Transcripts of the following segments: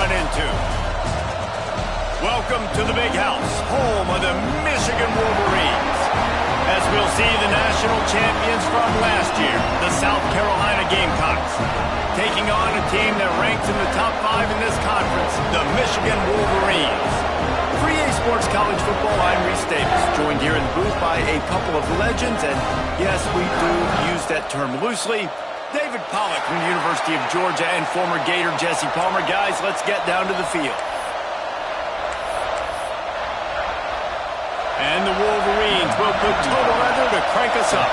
run into. Welcome to the Big House, home of the Michigan Wolverines. As we'll see, the national champions from last year, the South Carolina Gamecocks, taking on a team that ranks in the top 5 in this conference, the Michigan Wolverines. For EA Sports College Football, I'm Reese Davis, joined here in the booth by a couple of legends, and yes, we do use that term loosely. David Pollack from the University of Georgia and former Gator Jesse Palmer. Guys, let's get down to the field. And the Wolverines will put total leather to crank us up.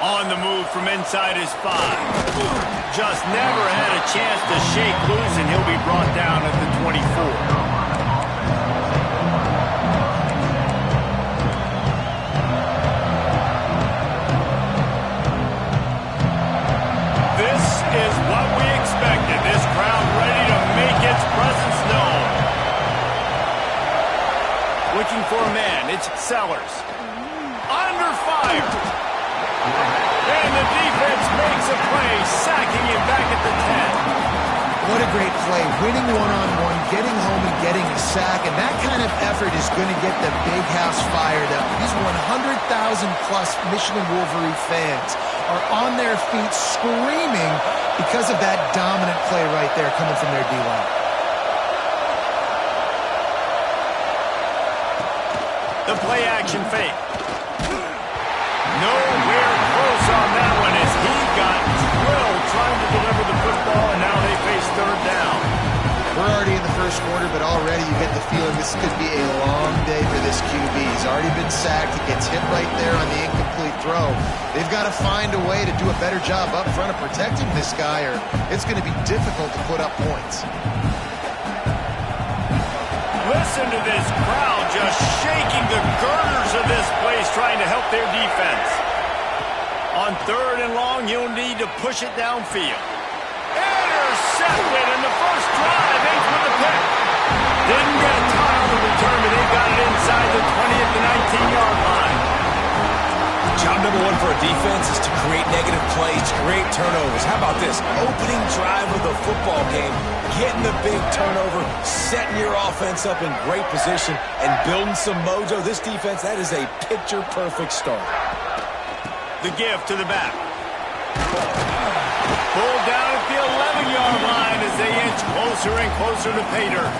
On the move from inside his 5. Just never had a chance to shake loose, and he'll be brought down at the 24. This is what we expected. This crowd ready to make its presence known. Looking for a man. It's Sellers. Under fire. And the defense makes a play, sacking him back at the 10. What a great play. Winning one-on-one, getting home and getting a sack. And that kind of effort is going to get the Big House fired up. These 100,000-plus Michigan Wolverine fans are on their feet screaming because of that dominant play right there coming from their D-line. The play action fake. Nowhere close on that one as he got drilled trying to deliver the football, and now they face third down. We're already in the first quarter, but already you get the feeling this could be a long day for this QB. He's already been sacked. He gets hit right there on the incomplete throw. They've got to find a way to do a better job up front of protecting this guy, or it's going to be difficult to put up points. Listen to this crowd just shaking the girders of this place, trying to help their defense. On third and long, you'll need to push it downfield. Intercepted, and the first drive ends with a pick. Didn't get a ton on the return, but they got it inside the 20 at the 19-yard line. Job number one for a defense is to create negative plays, create turnovers. How about this? Opening drive of the football game, getting the big turnover, setting your offense up in great position, and building some mojo. This defense, that is a picture-perfect start. The give to the back. Pulled down at the 11-yard line as they inch closer and closer to pay dirt.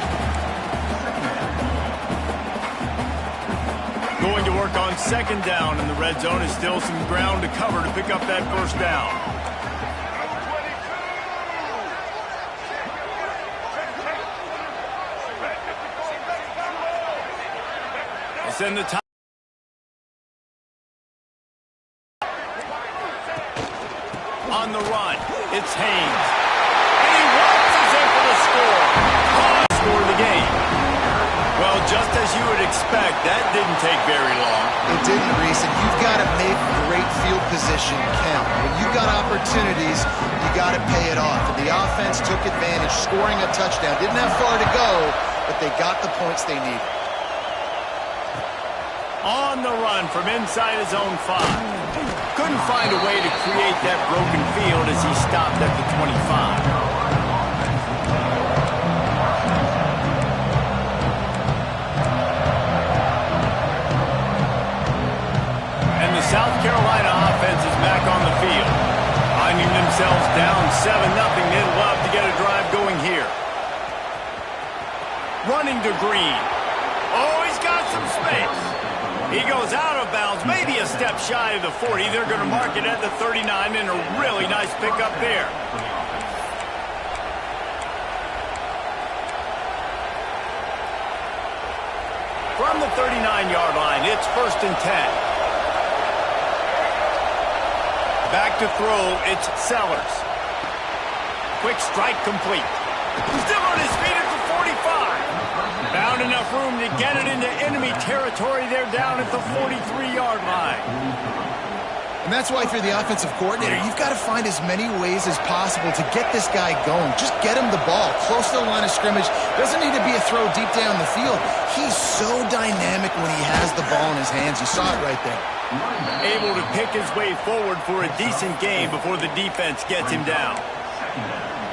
Going to work on second down, and the red zone is still some ground to cover to pick up that first down. They send the top. On the run, it's Haynes. And he waltzes in for the score. Score the game. Well, just as you would expect, that didn't take very long. It didn't, Reese, and you've got to make great field position count. When you've got opportunities, you got to pay it off. And the offense took advantage, scoring a touchdown. Didn't have far to go, but they got the points they needed. On the run from inside his own 5. Couldn't find a way to create that broken field as he stopped at the 25. South Carolina offense is back on the field. Finding themselves down 7-0, they'd love to get a drive going here. Running to Green. Oh, he's got some space. He goes out of bounds, maybe a step shy of the 40. They're going to mark it at the 39, and a really nice pickup there. From the 39-yard line, it's 1st and 10. Back to throw, it's Sellers. Quick strike complete. Still on his feet at the 45. Found enough room to get it into enemy territory. They're down at the 43-yard line. And that's why if you're the offensive coordinator, you've got to find as many ways as possible to get this guy going. Just get him the ball close to the line of scrimmage. Doesn't need to be a throw deep down the field. He's so dynamic when he has the ball in his hands. You saw it right there. Able to pick his way forward for a decent game before the defense gets him down.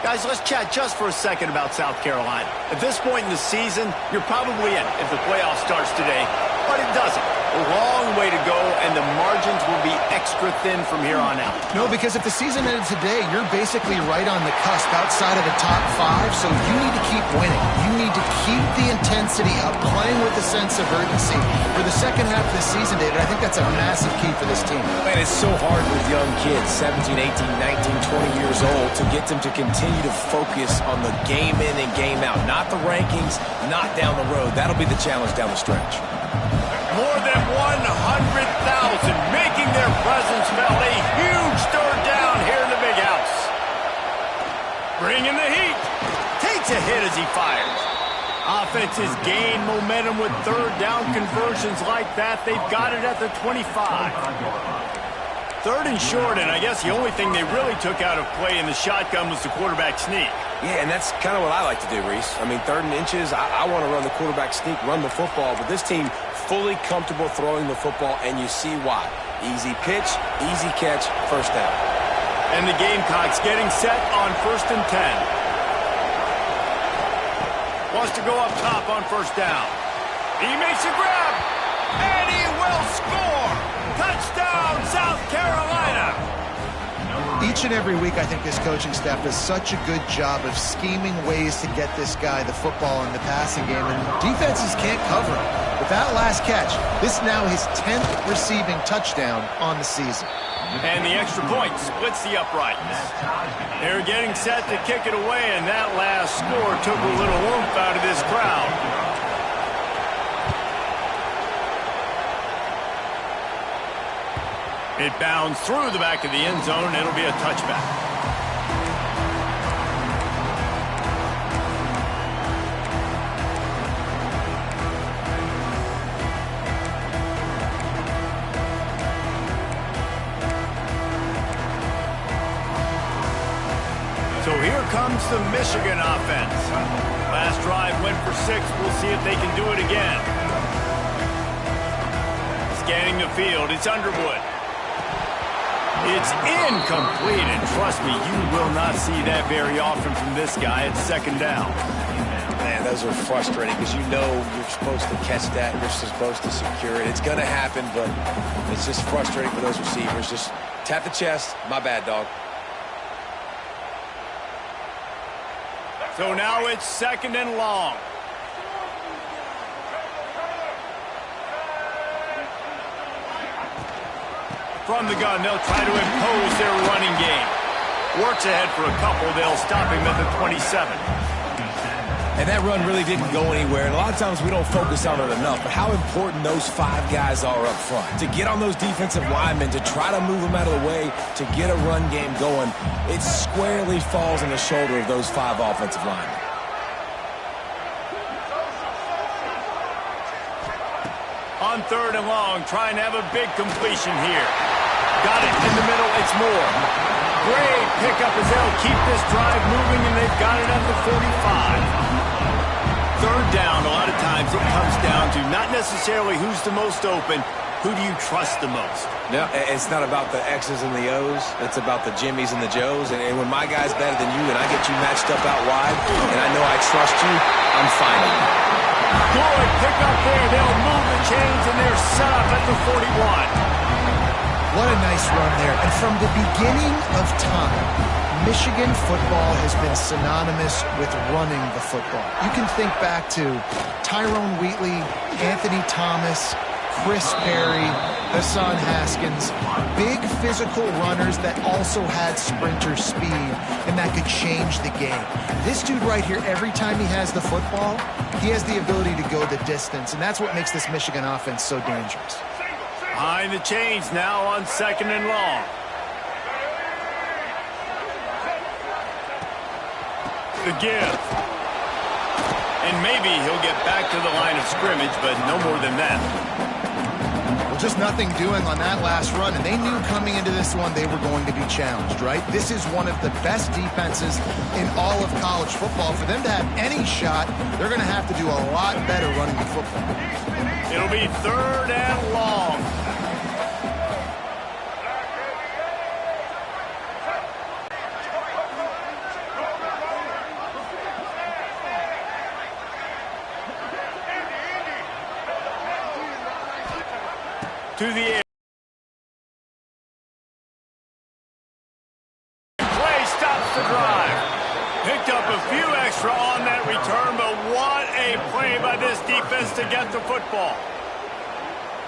Guys, let's chat just for a second about South Carolina. At this point in the season, you're probably in if the playoff starts today, but it doesn't. A long way to go, and the margins will be extra thin from here on out. No, because if the season ended today, you're basically right on the cusp outside of the top 5, so you need to keep winning. You need to keep the intensity up, playing with a sense of urgency. For the second half of the season, David, I think that's a massive key for this team. Man, it's so hard with young kids, 17, 18, 19, 20 years old, to get them to continue to focus on the game in and game out. Not the rankings, not down the road. That'll be the challenge down the stretch. More than 100,000 making their presence felt. A huge third down here in the big house. Bringing the heat. Takes a hit as he fires. Offenses gain momentum with third down conversions like that. They've got it at the 25. Third and short, and I guess the only thing they really took out of play in the shotgun was the quarterback sneak. Yeah, and that's kind of what I like to do, Reese. I mean, third and inches, I want to run the quarterback sneak, run the football, but this team fully comfortable throwing the football, and you see why. Easy pitch, easy catch, first down. And the Gamecocks getting set on 1st and 10. Wants to go up top on first down. He makes a grab, and he will score! Touchdown, South Carolina! Each and every week, I think this coaching staff does such a good job of scheming ways to get this guy the football in the passing game, and defenses can't cover him. With that last catch, this is now his 10th receiving touchdown on the season. And the extra point splits the uprights. They're getting set to kick it away, and that last score took a little oomph out of this crowd. It bounds through the back of the end zone. It'll be a touchback. So here comes the Michigan offense. Last drive went for 6. We'll see if they can do it again. Scanning the field, it's Underwood. It's incomplete, and trust me, you will not see that very often from this guy. It's second down. Man, those are frustrating because you know you're supposed to catch that. You're supposed to secure it. It's going to happen, but it's just frustrating for those receivers. Just tap the chest. My bad, dog. So now it's 2nd and long. From the gun, they'll try to impose their running game. Works ahead for a couple. They'll stop him at the 27. And that run really didn't go anywhere. And a lot of times we don't focus on it enough. But how important those 5 guys are up front. To get on those defensive linemen, to try to move them out of the way, to get a run game going, it squarely falls on the shoulder of those 5 offensive linemen. On 3rd and long, trying to have a big completion here. Got it in the middle, it's Moore. Great pickup as they'll keep this drive moving, and they've got it at the 45. 3rd down, a lot of times it comes down to not necessarily who's the most open, who do you trust the most? No, it's not about the X's and the O's. It's about the Jimmys and the Joes. And when my guy's better than you and I get you matched up out wide, and I know I trust you, I'm finding you. Good pick up there. They'll move the chains, and they're set up at the 41. What a nice run there. And from the beginning of time, Michigan football has been synonymous with running the football. You can think back to Tyrone Wheatley, Anthony Thomas, Chris Perry, Hassan Haskins, big physical runners that also had sprinter speed and that could change the game. This dude right here, every time he has the football, he has the ability to go the distance, and that's what makes this Michigan offense so dangerous. Behind the chains now on 2nd and long. The give. And maybe he'll get back to the line of scrimmage, but no more than that. Just nothing doing on that last run, and they knew coming into this one they were going to be challenged, right? This is one of the best defenses in all of college football. For them to have any shot, they're going to have to do a lot better running the football. It'll be 3rd and long.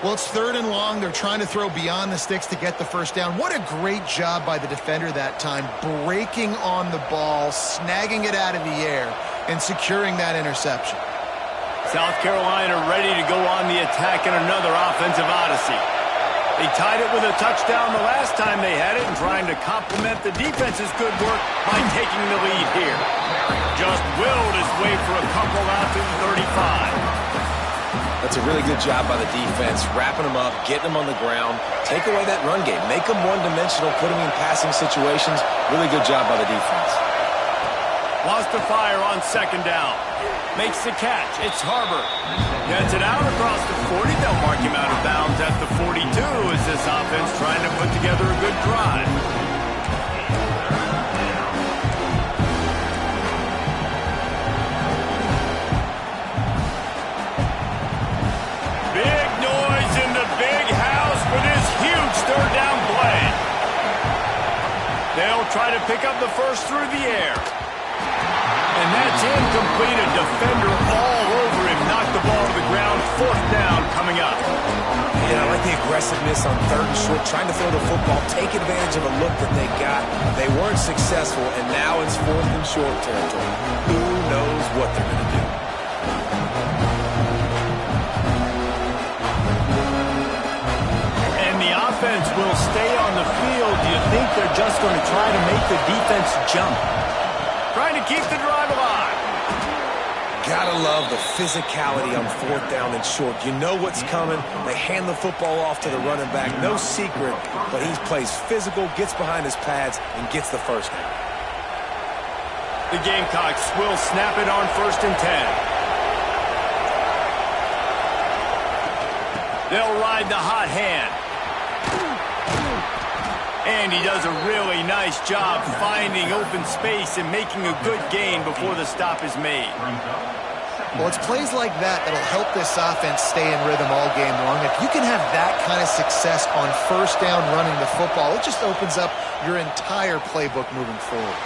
Well, it's 3rd and long. They're trying to throw beyond the sticks to get the first down. What a great job by the defender that time, breaking on the ball, snagging it out of the air, and securing that interception. South Carolina ready to go on the attack in another offensive odyssey. They tied it with a touchdown the last time they had it and trying to complement the defense's good work by taking the lead here. Just willed his way for a couple out to the 35. That's a really good job by the defense, wrapping them up, getting them on the ground, take away that run game, make them one-dimensional, put them in passing situations. Really good job by the defense. Wants to fire on 2nd down. Makes the catch. It's Harbor. Gets it out across the 40. They'll mark him out of bounds at the 42 as this offense trying to put together a good drive. Big noise in the big house for this huge 3rd down play. They'll try to pick up the first through the air. And that's incomplete. A defender all over him. Knocked the ball to the ground. 4th down coming up. Yeah, I like the aggressiveness on 3rd and short, trying to throw the football, take advantage of a look that they got. They weren't successful, and now it's 4th and short territory. Who knows what they're going to do? And the offense will stay on the field. Do you think they're just going to try to make the defense jump? Trying to keep the drive alive. Gotta love the physicality on 4th down and short. You know what's coming. They hand the football off to the running back. No secret, but he plays physical, gets behind his pads, and gets the first down. The Gamecocks will snap it on 1st and 10. They'll ride the hot hand. And he does a really nice job finding open space and making a good gain before the stop is made. Well, it's plays like that that'll help this offense stay in rhythm all game long. If you can have that kind of success on 1st down running the football, it just opens up your entire playbook moving forward.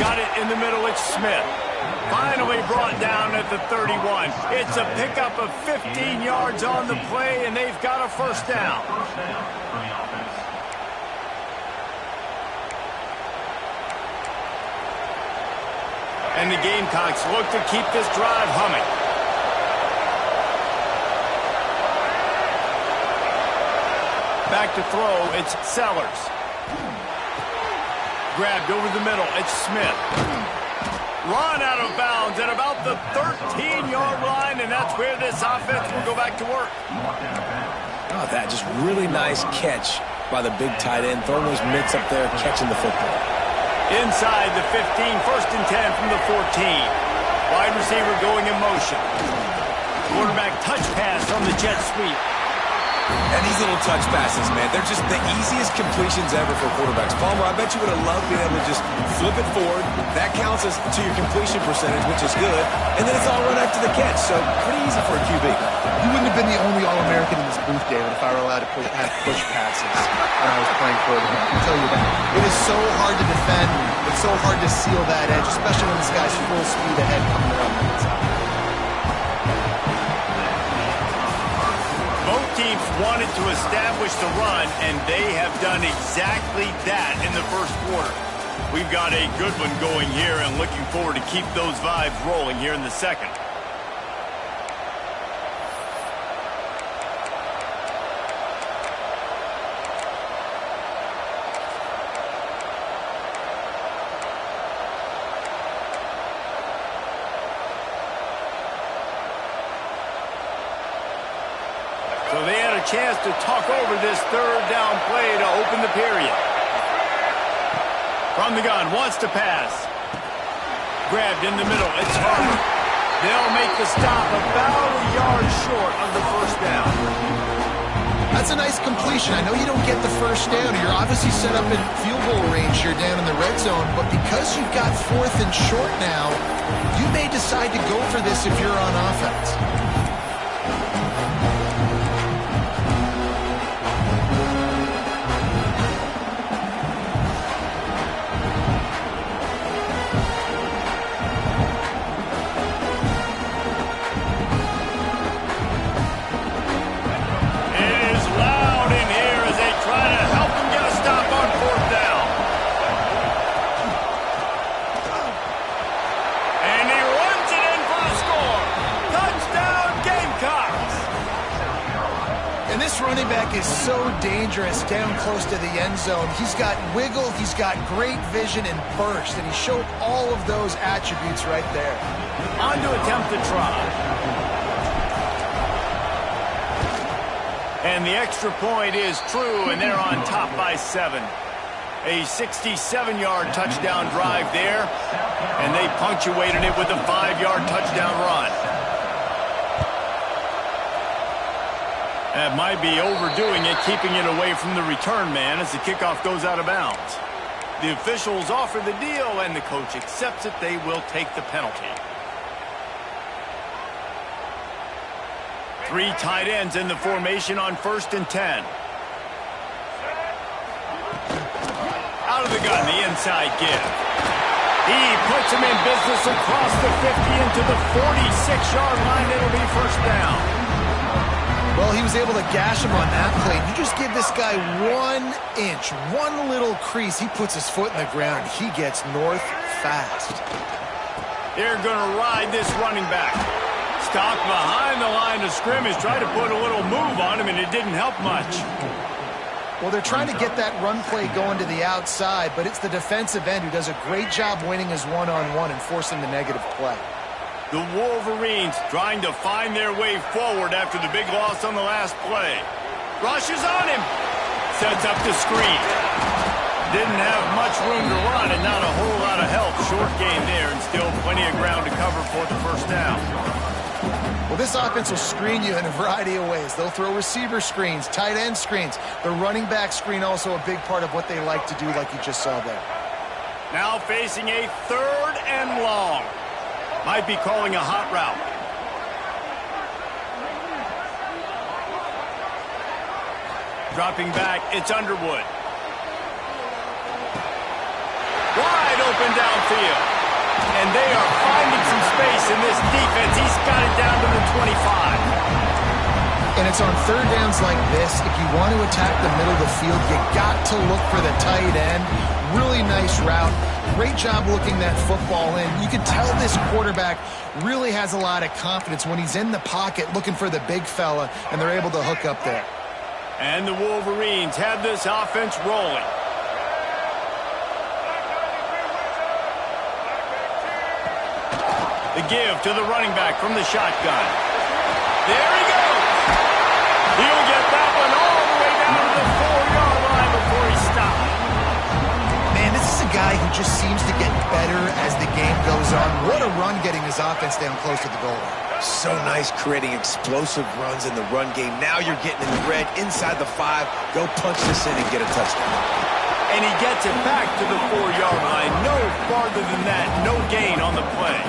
Got it in the middle. It's Smith. Finally brought down at the 31. It's a pickup of 15 yards on the play, and they've got a first down. And the Gamecocks look to keep this drive humming. Back to throw, it's Sellers. Grabbed over the middle, it's Smith. Run out of bounds at about the 13-yard line, and that's where this offense will go back to work. Oh, that just really nice catch by the big tight end, throwing those mitts up there, catching the football. Inside the 15, 1st and 10 from the 14. Wide receiver going in motion. Quarterback touch pass on the jet sweep. And these little touch passes, man, they're just the easiest completions ever for quarterbacks. Palmer, I bet you would have loved being able to just flip it forward. That counts as to your completion percentage, which is good. And then it's all run after the catch, so pretty easy for a QB. You wouldn't have been the only All-American in this booth, David, if I were allowed to have push passes when I was playing quarterback. I can tell you that. It is so hard to defend. It's so hard to seal that edge, especially when this guy's full speed ahead coming around the inside. Both teams wanted to establish the run, and they have done exactly that in the first quarter. We've got a good one going here and looking forward to keep those vibes rolling here in the second. So they had a chance to talk over this 3rd down play to open the period. From the gun, wants to pass. Grabbed in the middle, it's Harbor. They'll make the stop about a yard short of the first down. That's a nice completion. I know you don't get the first down. You're obviously set up in field goal range here down in the red zone, but because you've got 4th and short now, you may decide to go for this if you're on offense. is so dangerous down close to the end zone. He's got wiggle, he's got great vision and burst, and he showed all of those attributes right there. On to attempt the try. And the extra point is true, and they're on top by 7. A 67-yard touchdown drive there, and they punctuated it with a 5-yard touchdown run. That might be overdoing it, keeping it away from the return man as the kickoff goes out of bounds. The officials offer the deal, and the coach accepts it. They will take the penalty. 3 tight ends in the formation on 1st and 10. Out of the gun, the inside give. He puts him in business across the 50 into the 46-yard line. It'll be first down. Well, he was able to gash him on that play. You just give this guy 1 inch, one little crease. He puts his foot in the ground. He gets north fast. They're going to ride this running back. Stopped behind the line of scrimmage. Tried to put a little move on him, and it didn't help much. Well, they're trying to get that run play going to the outside, but it's the defensive end who does a great job winning his one-on-one and forcing the negative play. The Wolverines trying to find their way forward after the big loss on the last play. Rushes on him. Sets up the screen. Didn't have much room to run and not a whole lot of help. Short game there and still plenty of ground to cover for the first down. Well, this offense will screen you in a variety of ways. They'll throw receiver screens, tight end screens. The running back screen also a big part of what they like to do, like you just saw there. Now facing a 3rd and long. Might be calling a hot route. Dropping back, it's Underwood. Wide open downfield. And they are finding some space in this defense. He's got it down to the 25. And it's on 3rd downs like this. If you want to attack the middle of the field, you got to look for the tight end. Really nice route. Great job looking that football in. You can tell this quarterback really has a lot of confidence when he's in the pocket looking for the big fella, and they're able to hook up there. And the Wolverines have this offense rolling. The give to the running back from the shotgun. There he goes. He'll get that one all the way down to the 4-yard line before he stops. Man, this is a guy who just seems to get better as the game goes on. What a run getting his offense down close to the goal line. So nice creating explosive runs in the run game. Now you're getting in the red inside the 5. Go punch this in and get a touchdown. And he gets it back to the 4-yard line. No farther than that. No gain on the play.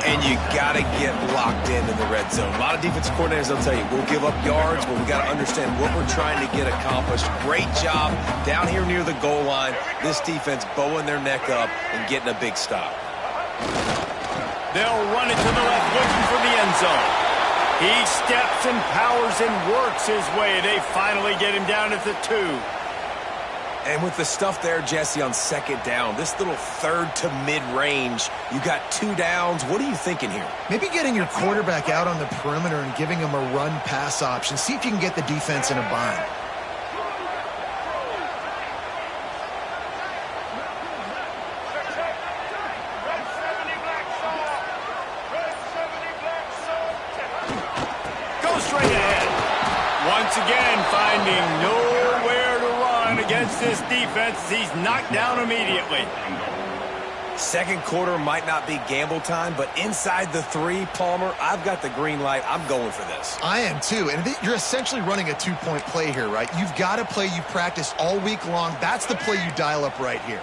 And you got to get locked in the red zone. A lot of defensive coordinators, they'll tell you, we'll give up yards, but we got to understand what we're trying to get accomplished. Great job down here near the goal line. This defense bowing their neck up and getting a big stop. They'll run it to the left, looking for the end zone. He steps and powers and works his way. They finally get him down at the 2. And with the stuff there, Jesse, on 2nd down, this little 3rd to mid-range, you got 2 downs. What are you thinking here? Maybe getting your quarterback out on the perimeter and giving him a run-pass option. See if you can get the defense in a bind. Go straight ahead. Once again, finding nowhere to run against this defense. He's knocked down immediately. 2nd quarter might not be gamble time, but inside the 3, Palmer, I've got the green light. I'm going for this. I am too, and you're essentially running a 2-point play here, right? You've got a play you've practiced all week long. That's the play you dial up right here.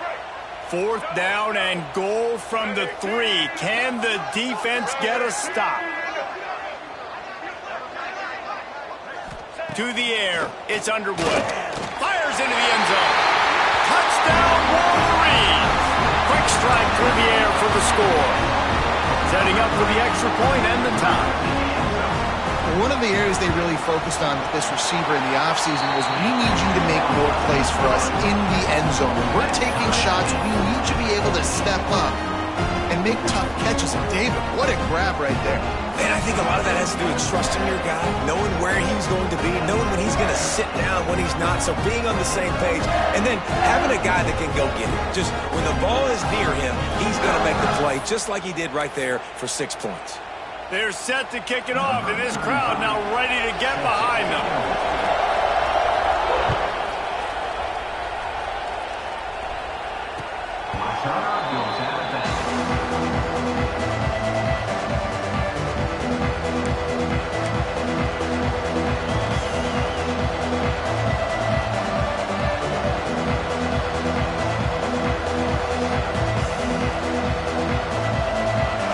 4th down and goal from the 3. Can the defense get a stop? To the air, it's Underwood. Fires into the end zone. Touchdown, Wolverines! Quick strike through the air for the score. Setting up for the extra point and the tie. One of the areas they really focused on with this receiver in the offseason was we need you to make more plays for us in the end zone. When we're taking shots, we need to be able to step up and make tough catches. And David, what a grab right there. Man, I think a lot of that has to do with trusting your guy, knowing where he's going to be, knowing when he's going to sit down, when he's not, so being on the same page, and then having a guy that can go get it. Just when the ball is near him, he's going to make the play, just like he did right there for 6 points. They're set to kick it off, and this crowd now ready to get behind them.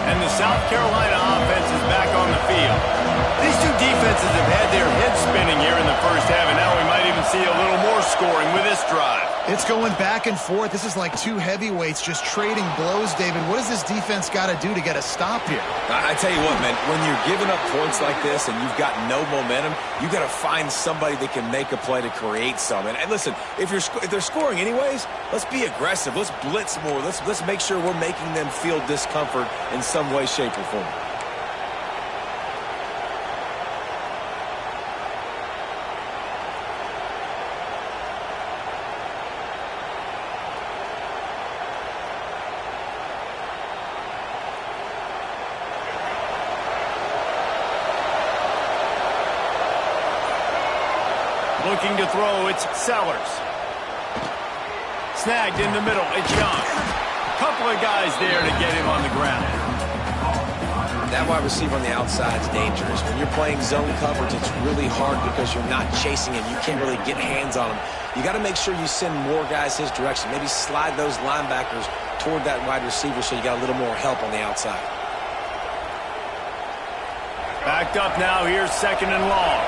And the South Carolina offense is back on the field. These two defenses have had their heads spinning here in the first half, and now we might even see a little more scoring with this drive. It's going back and forth. This is like two heavyweights just trading blows, David. What does this defense got to do to get a stop here? I tell you what, man, when you're giving up points like this and you've got no momentum, you got to find somebody that can make a play to create some. And listen, if they're scoring anyways, let's be aggressive. Let's blitz more. Let's make sure we're making them feel discomfort in some way, shape, or form. Looking to throw, it's Sellers. Snagged in the middle, it's Young. Couple of guys there to get him on the ground. That wide receiver on the outside is dangerous. When you're playing zone coverage, it's really hard because you're not chasing him. You can't really get hands on him. You got to make sure you send more guys his direction. Maybe slide those linebackers toward that wide receiver so you got a little more help on the outside. Backed up now, here's 2nd and long.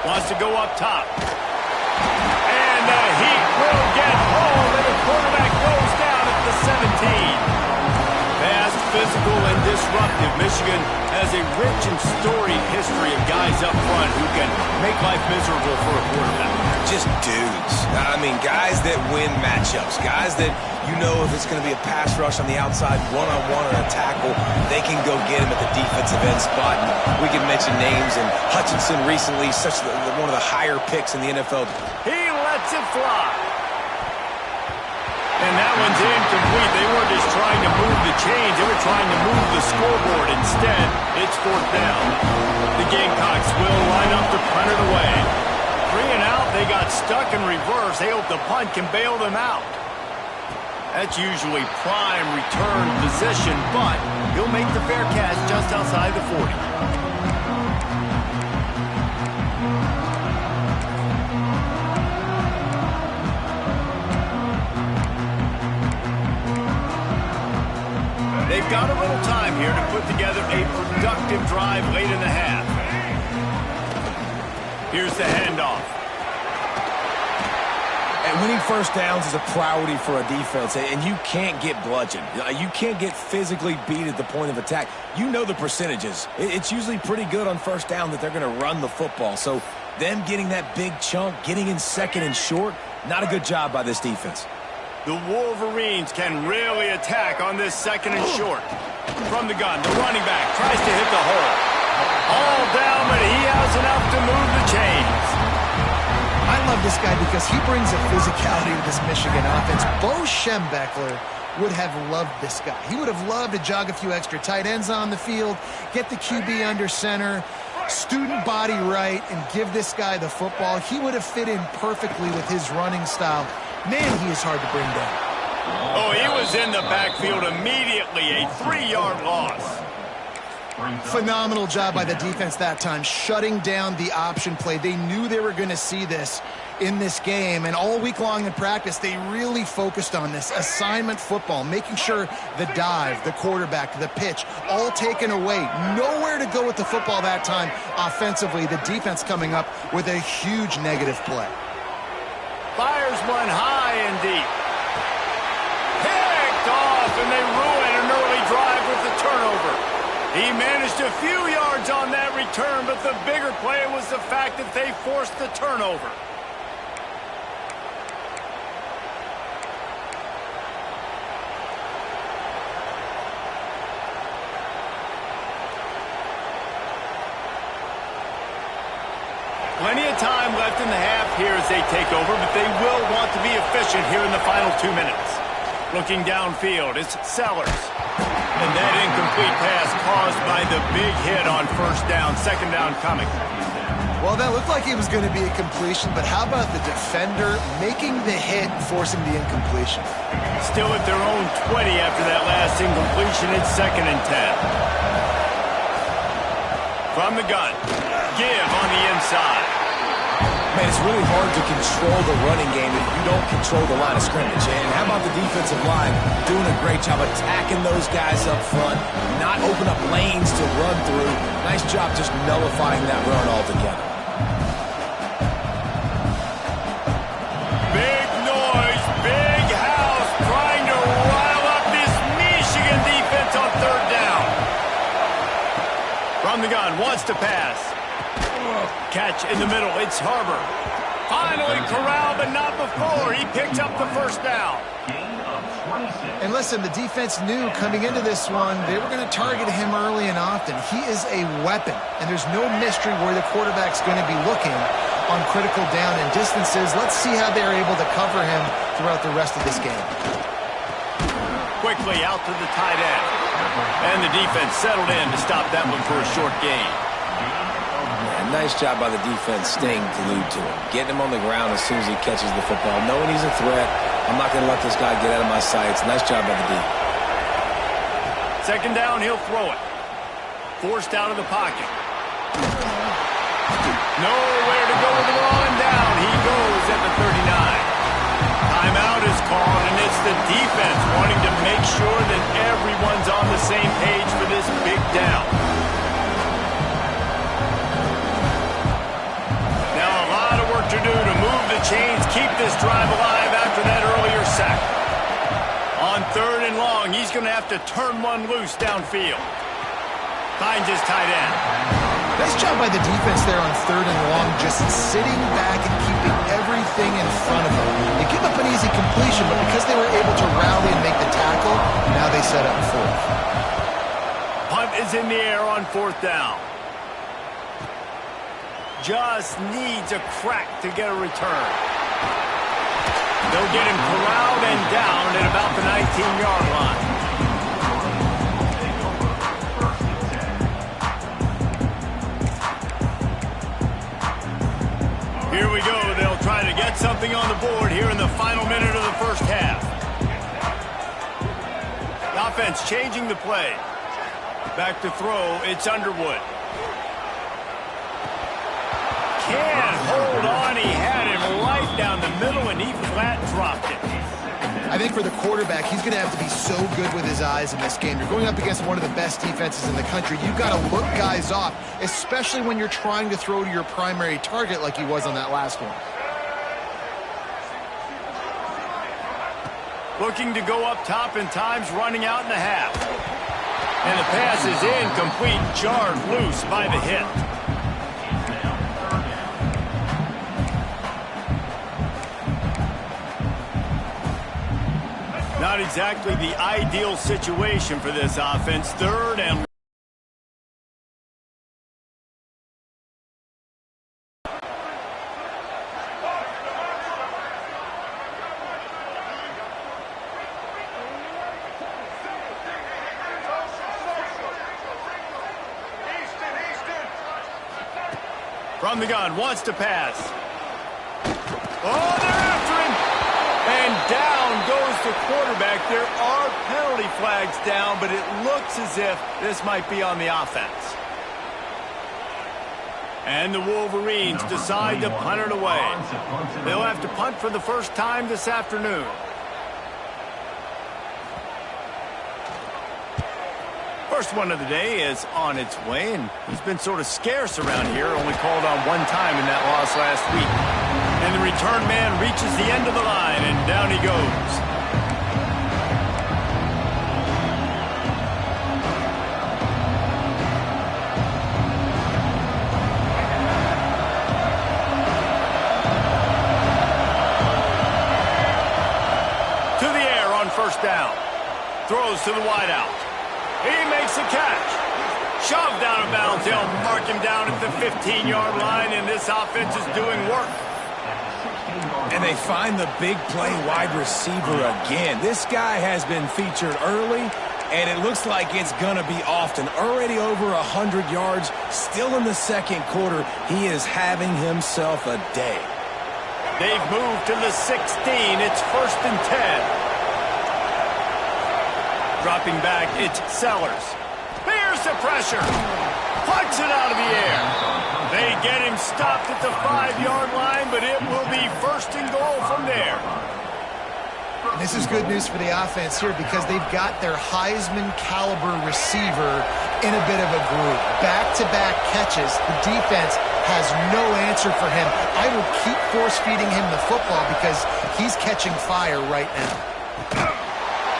Wants to go up top. And the Heat will get home, and the quarterback goes down at the 17. Fast, physical, and disruptive. Michigan has a rich and storied history of guys up front who can make life miserable for a quarterback. Just dudes. I mean, guys that win matchups. Guys that, you know, if it's going to be a pass rush on the outside, one-on-one or a tackle, they can go get him at the defensive end spot. And we can mention names. And Hutchinson recently, one of the higher picks in the NFL. He lets it fly. And that one's incomplete. They weren't just trying to move the chains. They were trying to move the scoreboard. Instead, it's 4th down. The Gamecocks will line up to punt it away. 3 and out. They got stuck in reverse. They hope the punt can bail them out. That's usually prime return position, but he'll make the fair catch just outside the 40. They've got a little time here to put together a productive drive late in the half. Here's the handoff. And winning first downs is a priority for a defense, and you can't get bludgeoned. You can't get physically beat at the point of attack. You know the percentages. It's usually pretty good on first down that they're going to run the football. So them getting that big chunk, getting in 2nd and short, not a good job by this defense. The Wolverines can really attack on this 2nd and short. From the gun, the running back tries to hit the hole. All down, but he has enough to move the chains. I love this guy because he brings a physicality to this Michigan offense. Bo Schembechler would have loved this guy. He would have loved to jog a few extra tight ends on the field, get the QB under center, student body right, and give this guy the football. He would have fit in perfectly with his running style. Man, he is hard to bring down. Oh, he was in the backfield immediately. A 3-yard loss. Phenomenal job by the defense that time, shutting down the option play. They knew they were going to see this in this game, and all week long in practice, they really focused on this assignment football, making sure the dive, the quarterback, the pitch, all taken away. Nowhere to go with the football that time offensively. The defense coming up with a huge negative play. Fires one high and deep. Picked off, and they ruin an early drive with the turnover. He managed a few yards on that return, but the bigger play was the fact that they forced the turnover. Plenty of time left in the half here as they take over, but they will want to be efficient here in the final 2 minutes. Looking downfield, it's Sellers. And that incomplete pass caused by the big hit on first down, second down coming. Well, that looked like it was going to be a completion, but how about the defender making the hit, forcing the incompletion? Still at their own 20 after that last incompletion. It's 2nd and 10. From the gun, give on the inside. Man, it's really hard to control the running game if you don't control the line of scrimmage. And how about the defensive line doing a great job attacking those guys up front, not open up lanes to run through. Nice job just nullifying that run altogether. Big noise, big house, trying to rile up this Michigan defense on 3rd down. From the gun, wants to pass. Catch in the middle, it's Harbor. Finally corralled, but not before. He picked up the first down. And listen, the defense knew coming into this one, they were going to target him early and often. He is a weapon, and there's no mystery where the quarterback's going to be looking on critical down and distances. Let's see how they're able to cover him throughout the rest of this game. Quickly out to the tight end. And the defense settled in to stop that one for a short gain. Nice job by the defense staying glued to him. Getting him on the ground as soon as he catches the football. Knowing he's a threat, I'm not going to let this guy get out of my sights. Nice job by the D. 2nd down, he'll throw it. Forced out of the pocket. Nowhere to go with the ball and down. He goes at the 39. Timeout is called, and it's the defense wanting to make sure that everyone's on the same page for this big down. To do to move the chains, keep this drive alive after that earlier sack. On 3rd and long, he's going to have to turn one loose downfield. Finds his tight end. Nice job by the defense there on 3rd and long, just sitting back and keeping everything in front of them. They give up an easy completion, but because they were able to rally and make the tackle, now they set up 4th. Punt is in the air on 4th down. Just needs a crack to get a return. They'll get him corralled and down at about the 19-yard line. Here we go. They'll try to get something on the board here in the final minute of the first half. The offense changing the play. Back to throw, it's Underwood. Can't hold on. He had him right down the middle, and he flat dropped it. I think for the quarterback, he's going to have to be so good with his eyes in this game. You're going up against one of the best defenses in the country. You've got to look guys off, especially when you're trying to throw to your primary target like he was on that last one. Looking to go up top and time's running out in the half. And the pass is incomplete, jarred loose by the hit. Not exactly the ideal situation for this offense. 3rd and from the gun, wants to pass. Oh, they're after him. And down goes the quarterback. There are penalty flags down, but it looks as if this might be on the offense. And the Wolverines decide to punt it away. They'll have to punt for the first time this afternoon. First one of the day is on its way, and he's been sort of scarce around here, only called on one time in that loss last week. And the return man reaches the end of the line, and down he goes. To the air on 1st down. Throws to the wideout. He makes a catch. Shoved out of bounds. They'll mark him down at the 15-yard line, and this offense is doing work. And they find the big play wide receiver again. This guy has been featured early, and it looks like it's going to be often. Already over 100 yards, still in the second quarter. He is having himself a day. They've moved to the 16. It's 1st and 10. Dropping back, it's Sellers. Here's the pressure. Punts it out of the air. They get him stopped at the 5-yard line, but it will be 1st and goal from there. And this is good news for the offense here because they've got their Heisman caliber receiver in a bit of a groove. Back-to-back catches. The defense has no answer for him. I will keep force-feeding him the football because he's catching fire right now.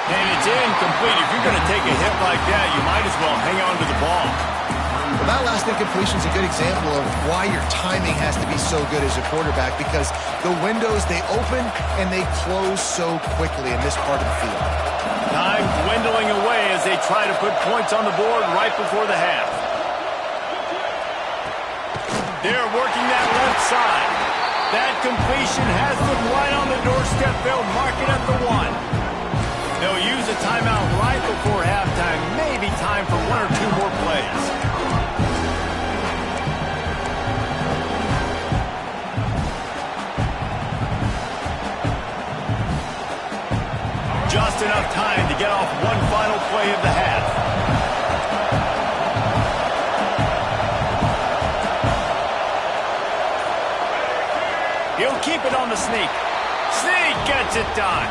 And it's incomplete. If you're going to take a hit like that, you might as well hang on to the ball. Well, that last incompletion is a good example of why your timing has to be so good as a quarterback because the windows, they open and they close so quickly in this part of the field. Time dwindling away as they try to put points on the board right before the half. They're working that left side. That completion has them right on the doorstep. They'll mark it at the 1. They'll use a timeout right before halftime. Maybe time for 1 or 2 more plays. Just enough time to get off one final play of the half. He'll keep it on the sneak. Sneak gets it done.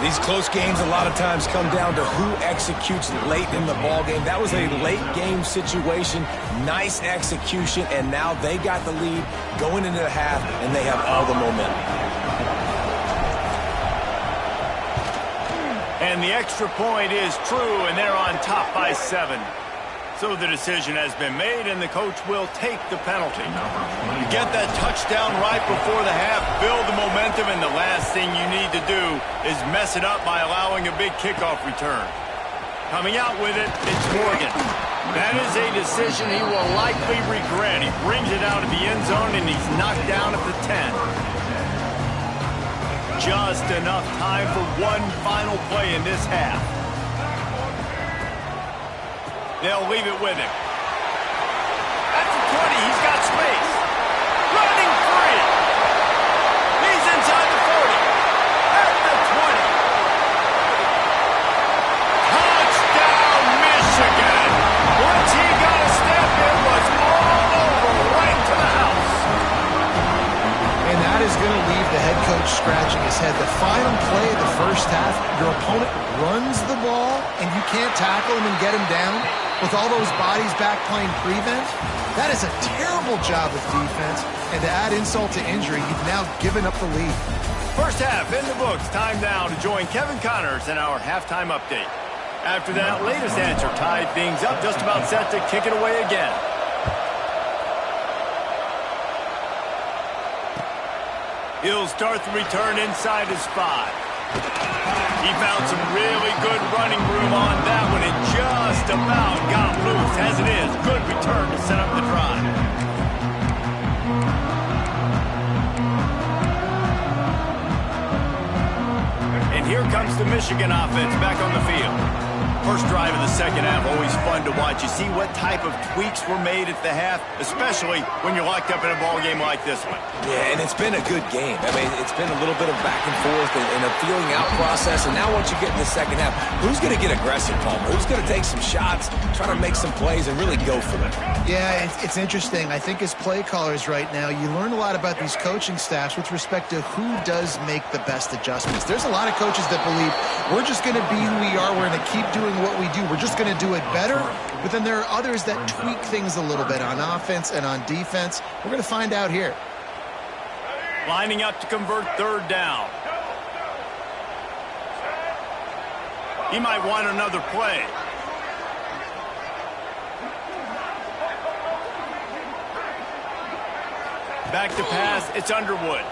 These close games a lot of times come down to who executes late in the ball game. That was a late game situation. Nice execution, and now they got the lead going into the half, and they have all the momentum. And the extra point is true, and they're on top by 7. So the decision has been made, and the coach will take the penalty. You get that touchdown right before the half, build the momentum, and the last thing you need to do is mess it up by allowing a big kickoff return. Coming out with it, it's Morgan. That is a decision he will likely regret. He brings it out of the end zone, and he's knocked down at the 10. Just enough time for one final play in this half. They'll leave it with him. At the 20, he's got space. Running free. He's inside the 40. At the 20. Touchdown, Michigan. Once he got a step, it was all over, right to the house. And that is going to leave the head coach scratching his head. The final play of the first half, your opponent runs the ball, and you can't tackle him and get him down. With all those bodies back playing prevent, that is a terrible job of defense. And to add insult to injury, you've now given up the lead. First half in the books. Time now to join Kevin Connors in our halftime update. After that latest answer tied things up, just about set to kick it away again. He'll start the return inside his 5. He found some really good running room on that one and just about got loose. As it is, good return to set up the drive. And here comes the Michigan offense back on the field. First drive of the second half, always fun to watch. You see what type of tweaks were made at the half, especially when you're locked up in a ball game like this one. Yeah, and it's been a good game. I mean, it's been a little bit of back and forth and a feeling out process. And now once you get in the second half, who's going to get aggressive, Palmer? Who's going to take some shots, try to make some plays, and really go for it? Yeah, it's interesting. I think as play callers right now, you learn a lot about these coaching staffs with respect to who does make the best adjustments. There's a lot of coaches that believe we're just going to be who we are. We're going to keep doing what we do. We're just going to do it better. But then there are others that tweak things a little bit on offense and on defense. We're going to find out here. Lining up to convert third down. He might want another play. Back to pass, it's Underwood.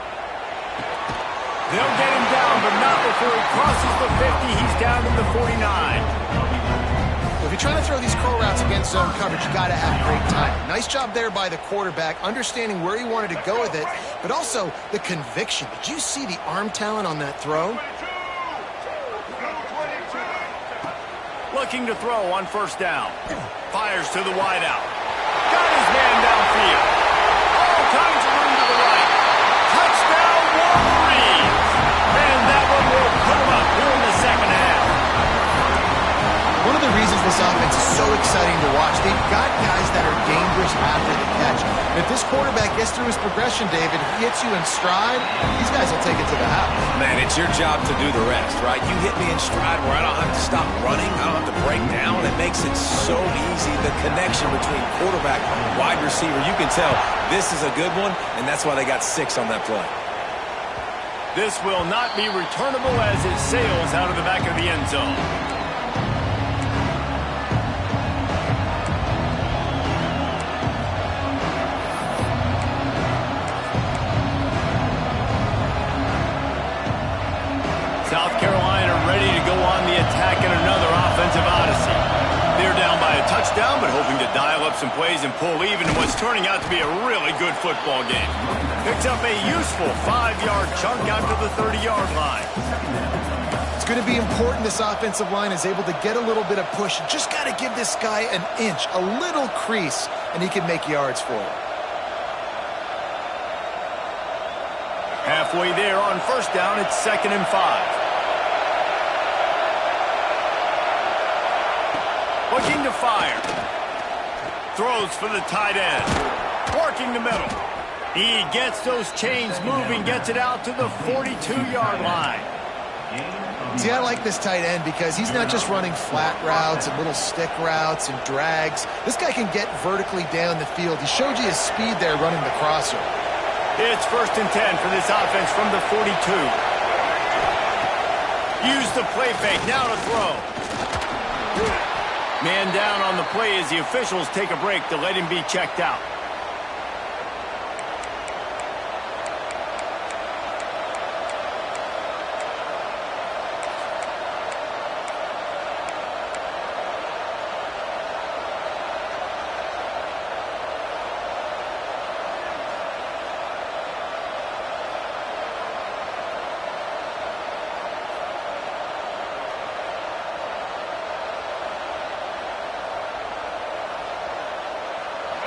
They'll get him down, but not before he crosses the 50. He's down to the 49. If you're trying to throw these curl routes against zone coverage, you got to have great timing. Nice job there by the quarterback, understanding where he wanted to go with it, but also the conviction. Did you see the arm talent on that throw? Looking to throw on first down. Fires to the wideout. Got his man downfield. All kinds of room to the right. Touchdown, Wolverines! And that one will put him up here in the second half. One of the reasons this offense is so exciting to watch, they've got guys that are dangerous after the catch. And if this quarterback gets through his progression, David, if he hits you in stride, these guys will take it to the house. Man, it's your job to do the rest, right? You hit me in stride where I don't have to stop running. I don't have to break down. It makes it so easy. The connection between quarterback and wide receiver, you can tell this is a good one, and that's why they got 6 on that play. This will not be returnable as it sails out of the back of the end zone. South Carolina ready to go on the attack in another offensive odyssey. They're down by a touchdown, but hoping to dial up some plays and pull even in what's turning out to be a really good football game. Picks up a useful 5-yard chunk out to the 30-yard line. It's going to be important this offensive line is able to get a little bit of push. You just got to give this guy an inch, a little crease, and he can make yards for it. Halfway there on first down, it's 2nd and 5. Looking to fire. Throws for the tight end. Working the middle. He gets those chains moving, gets it out to the 42-yard line. See, I like this tight end because he's not just running flat routes and little stick routes and drags. This guy can get vertically down the field. He showed you his speed there running the crosser. It's 1st and 10 for this offense from the 42. Use the play fake, now to throw. Man down on the play as the officials take a break to let him be checked out.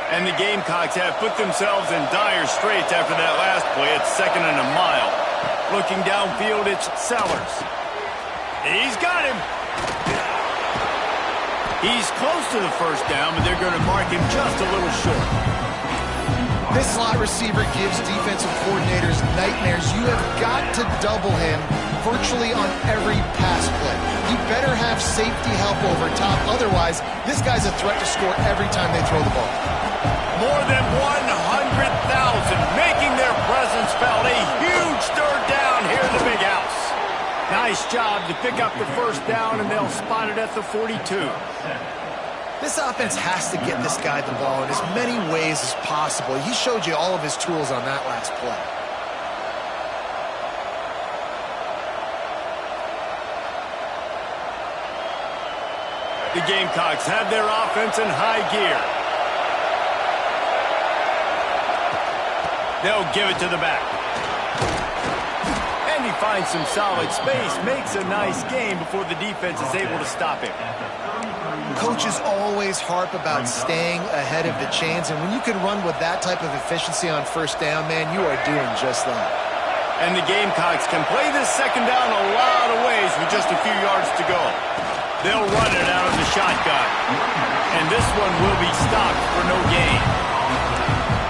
And the Gamecocks have put themselves in dire straits after that last play. It's 2nd and a mile. Looking downfield, it's Sellers. He's got him. He's close to the first down, but they're going to mark him just a little short. This slot receiver gives defensive coordinators nightmares. You have got to double him virtually on every pass play. You better have safety help over top. Otherwise, this guy's a threat to score every time they throw the ball. More than 100,000 making their presence felt. A huge third down here in the big house. Nice job to pick up the first down, and they'll spot it at the 42. This offense has to get this guy the ball in as many ways as possible. He showed you all of his tools on that last play. The Gamecocks have their offense in high gear. They'll give it to the back. And he finds some solid space, makes a nice game before the defense is able to stop him. Coaches always harp about staying ahead of the chains, and when you can run with that type of efficiency on first down, man, you are doing just that. And the Gamecocks can play this second down a lot of ways with just a few yards to go. They'll run it out of the shotgun. And this one will be stopped for no gain.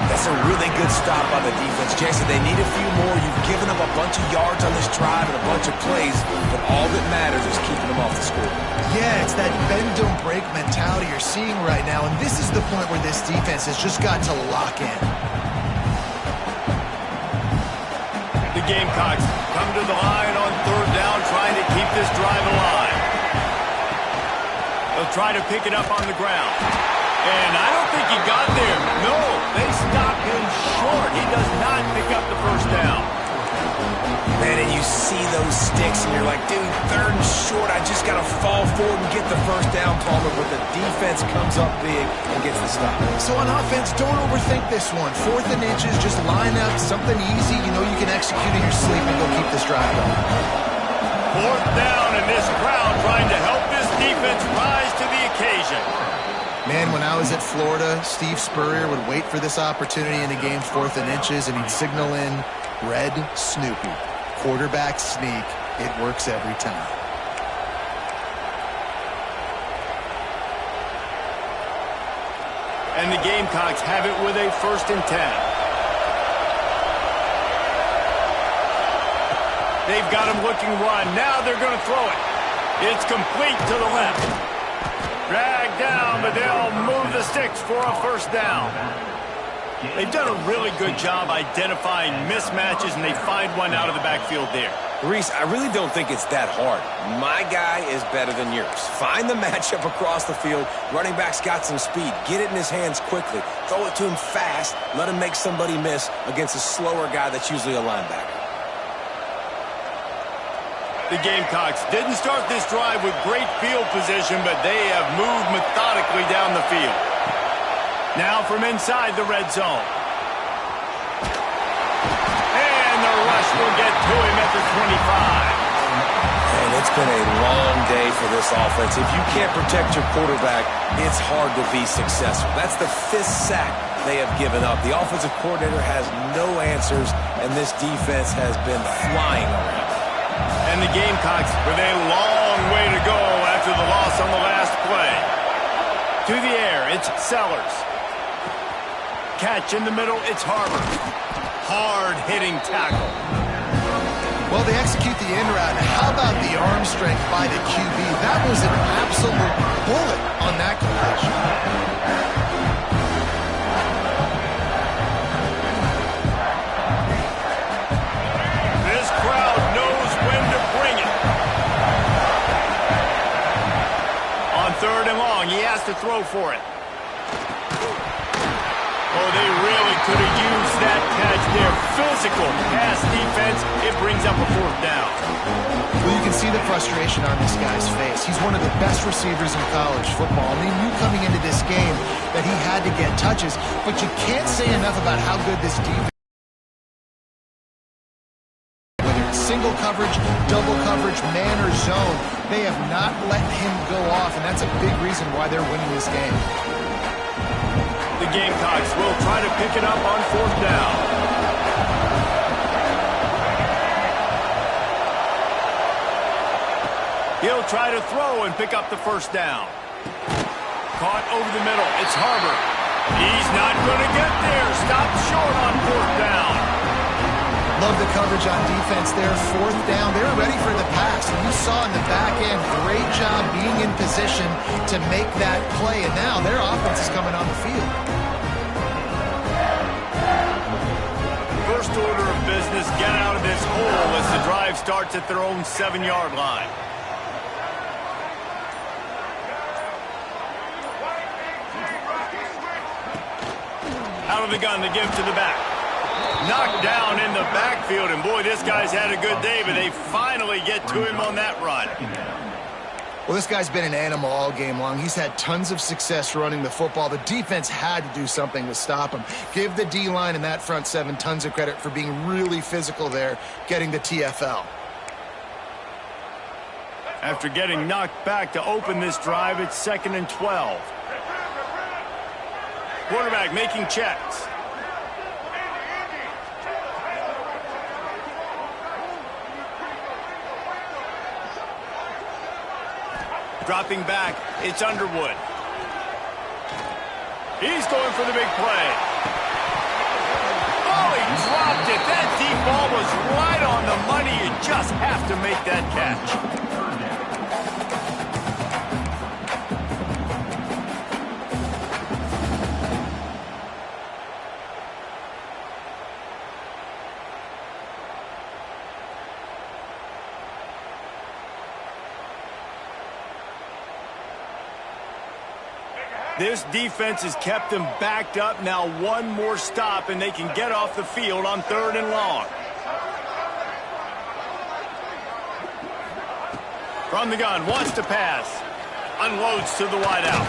That's a really good stop by the defense, Jason. They need a few more. You've given up a bunch of yards on this drive and a bunch of plays, but all that matters is keeping them off the score. Yeah, it's that bend, don't break mentality you're seeing right now, and this is the point where this defense has just got to lock in. The Gamecocks come to the line on third down, trying to keep this drive alive. They'll try to pick it up on the ground. And I don't think he got there. No, they stopped him short. He does not pick up the first down. Man, and you see those sticks, and you're like, dude, 3rd and short, I just got to fall forward and get the first down, Palmer, but the defense comes up big and gets the stop. So on offense, don't overthink this one. 4th and inches, just line up something easy you know you can execute in your sleep and go keep this drive going. 4th down, and this crowd trying to help this defense rise to the occasion. Man, when I was at Florida, Steve Spurrier would wait for this opportunity in a game, 4th and inches, and he'd signal in Red Snoopy. Quarterback sneak. It works every time. And the Gamecocks have it with a 1st and 10. They've got him looking run. Now they're going to throw it. It's complete to the left. Dragged down, but they'll move the sticks for a 1st down. They've done a really good job identifying mismatches, and they find one out of the backfield there. Reese, I really don't think it's that hard. My guy is better than yours. Find the matchup across the field. Running back's got some speed. Get it in his hands quickly. Throw it to him fast. Let him make somebody miss against a slower guy that's usually a linebacker. The Gamecocks didn't start this drive with great field position, but they have moved methodically down the field. Now from inside the red zone. And the rush will get to him at the 25. And it's been a long day for this offense. If you can't protect your quarterback, it's hard to be successful. That's the 5th sack they have given up. The offensive coordinator has no answers, and this defense has been flying around. And the Gamecocks with a long way to go after the loss on the last play. To the air, it's Sellers. Catch in the middle, it's Harbor. Hard-hitting tackle. Well, they execute the in route. How about the arm strength by the QB? That was an absolute bullet on that completion. This crowd knows when to bring it. On 3rd and long, he has to throw for it. Oh, they really could have used that catch there. Physical pass defense. It brings up a 4th down. Well, you can see the frustration on this guy's face. He's one of the best receivers in college football, and he knew coming into this game that he had to get touches, but you can't say enough about how good this defense is. Whether it's single coverage, double coverage, man or zone, they have not let him go off, and that's a big reason why they're winning this game. The Gamecocks will try to pick it up on 4th down. He'll try to throw and pick up the 1st down. Caught over the middle. It's Harbor. He's not going to get there. Stopped short on 4th down. Love the coverage on defense there. 4th down. They were ready for the pass. And you saw in the back end, great job being in position to make that play. And now their offense is coming on the field. First order of business, get out of this hole as the drive starts at their own 7-yard line. Out of the gun, they give to the back. Knocked down in the backfield, and boy, this guy's had a good day, but they finally get to him on that run. Well, this guy's been an animal all game long. He's had tons of success running the football. The defense had to do something to stop him. Give the D-line and that front 7 tons of credit for being really physical there, getting the TFL. After getting knocked back to open this drive, it's 2nd and 12. Quarterback making checks. Dropping back, it's Underwood. He's going for the big play. Oh, he dropped it. That deep ball was right on the money. You just have to make that catch. This defense has kept them backed up. Now one more stop, and they can get off the field on 3rd and long. From the gun, wants to pass. Unloads to the wideout.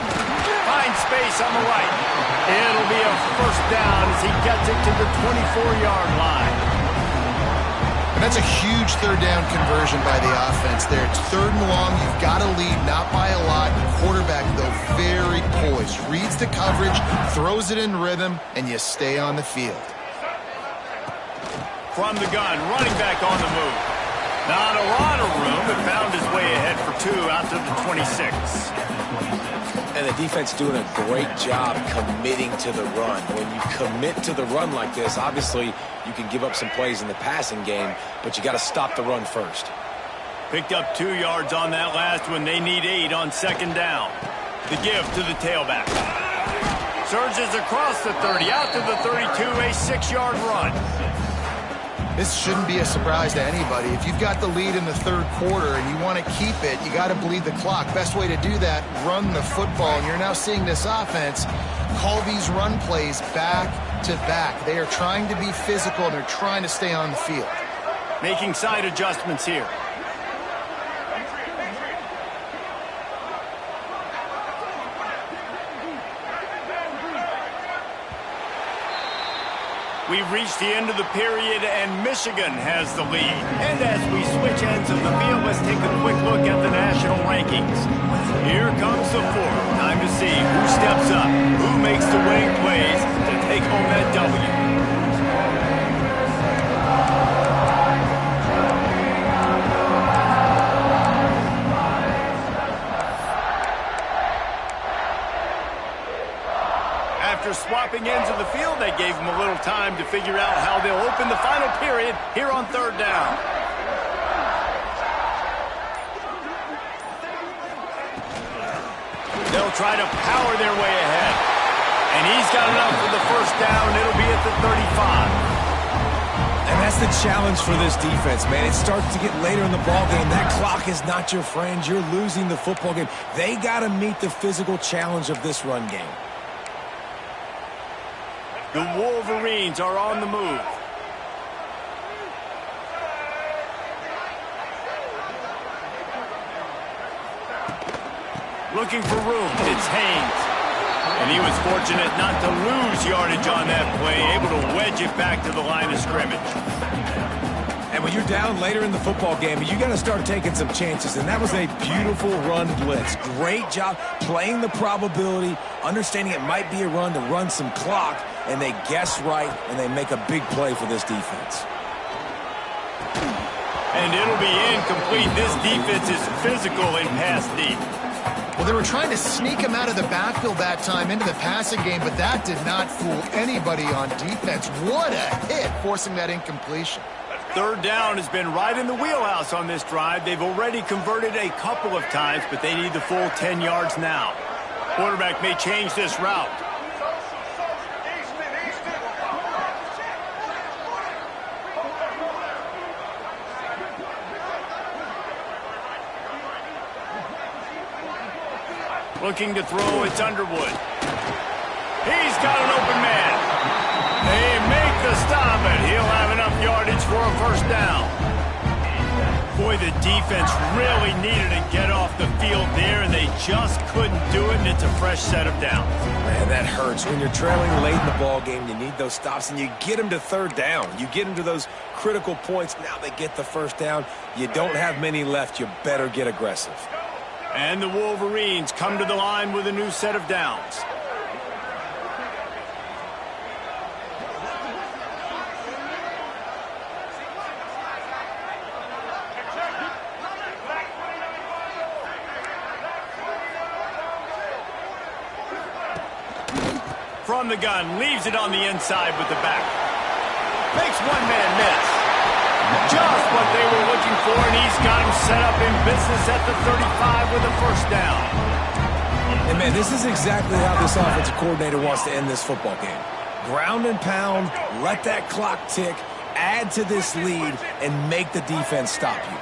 Finds space on the right. It'll be a first down as he gets it to the 24-yard line. And that's a huge third down conversion by the offense there. It's 3rd and long. You've got to lead, not by a lot. Quarterback, though, very poised. Reads the coverage, throws it in rhythm, and you stay on the field. From the gun, running back on the move. Not a lot of room, but found his way ahead for 2 out to the 26. And the defense doing a great job committing to the run. When you commit to the run like this, obviously you can give up some plays in the passing game, but you got to stop the run first. Picked up 2 yards on that last one. They need 8 on 2nd down. The give to the tailback. Surges across the 30, out to the 32, a 6-yard run. This shouldn't be a surprise to anybody. If you've got the lead in the 3rd quarter and you want to keep it, you got to bleed the clock. Best way to do that, run the football. And you're now seeing this offense call these run plays back to back. They are trying to be physical, and they're trying to stay on the field. Making side adjustments here. We've reached the end of the period, and Michigan has the lead. And as we switch ends of the field, let's take a quick look at the national rankings. Here comes the 4th. Time to see who steps up, who makes the winning plays to take home that W. After swapping ends of the field, they gave them a little time to figure out how they'll open the final period here on 3rd down. They'll try to power their way ahead. And he's got enough for the first down. It'll be at the 35. And that's the challenge for this defense, man. It starts to get later in the ballgame. That clock is not your friend. You're losing the football game. They got to meet the physical challenge of this run game. The Wolverines are on the move. Looking for room. It's Haynes. And he was fortunate not to lose yardage on that play, able to wedge it back to the line of scrimmage. And when you're down later in the football game, you got to start taking some chances. And that was a beautiful run blitz. Great job playing the probability, understanding it might be a run to run some clock, and they guess right, and they make a big play for this defense. And it'll be incomplete. This defense is physical in pass deep. Well, they were trying to sneak him out of the backfield that time into the passing game, but that did not fool anybody on defense. What a hit, forcing that incompletion. 3rd down has been right in the wheelhouse on this drive. They've already converted a couple of times, but they need the full 10 yards now. Quarterback may change this route. Looking to throw, it's Underwood. He's got an open man. They make the stop, and he'll have enough yardage for a first down. Boy, the defense really needed to get off the field there, and they just couldn't do it, and it's a fresh set of downs. Man, that hurts. When you're trailing late in the ball game, you need those stops, and you get them to 3rd down. You get them to those critical points. Now they get the first down. You don't have many left. You better get aggressive. And the Wolverines come to the line with a new set of downs. From the gun, leaves it on the inside with the back. Makes one man miss. Just what they were looking for, and he's got him set up in business at the 35 with a first down. And, man, this is exactly how this offensive coordinator wants to end this football game. Ground and pound, let that clock tick, add to this lead, and make the defense stop you.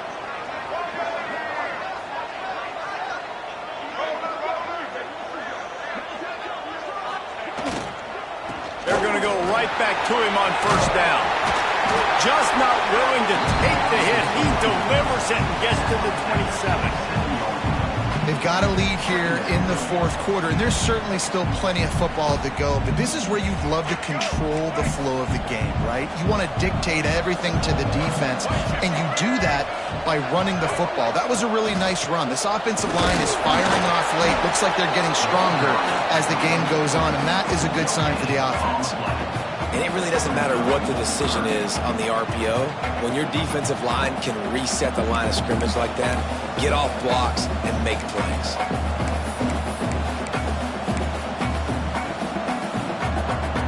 They're going to go right back to him on first down. Just not willing to take the hit. He delivers it and gets to the 27. They've got a lead here in the fourth quarter, and there's certainly still plenty of football to go, but this is where you'd love to control the flow of the game, right? You want to dictate everything to the defense, and you do that by running the football. That was a really nice run. This offensive line is firing off late. Looks like they're getting stronger as the game goes on, and that is a good sign for the offense. And it really doesn't matter what the decision is on the RPO. When your defensive line can reset the line of scrimmage like that, get off blocks and make plays.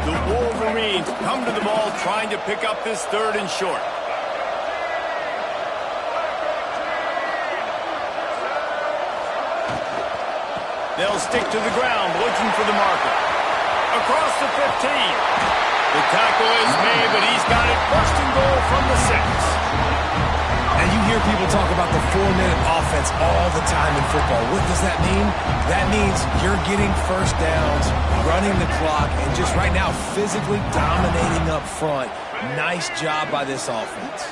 The Wolverines come to the ball trying to pick up this 3rd and short. They'll stick to the ground looking for the marker. Across the 15. The tackle is made, but he's got it 1st and goal from the 6. And you hear people talk about the 4-minute offense all the time in football. What does that mean? That means you're getting first downs, running the clock, and just right now physically dominating up front. Nice job by this offense.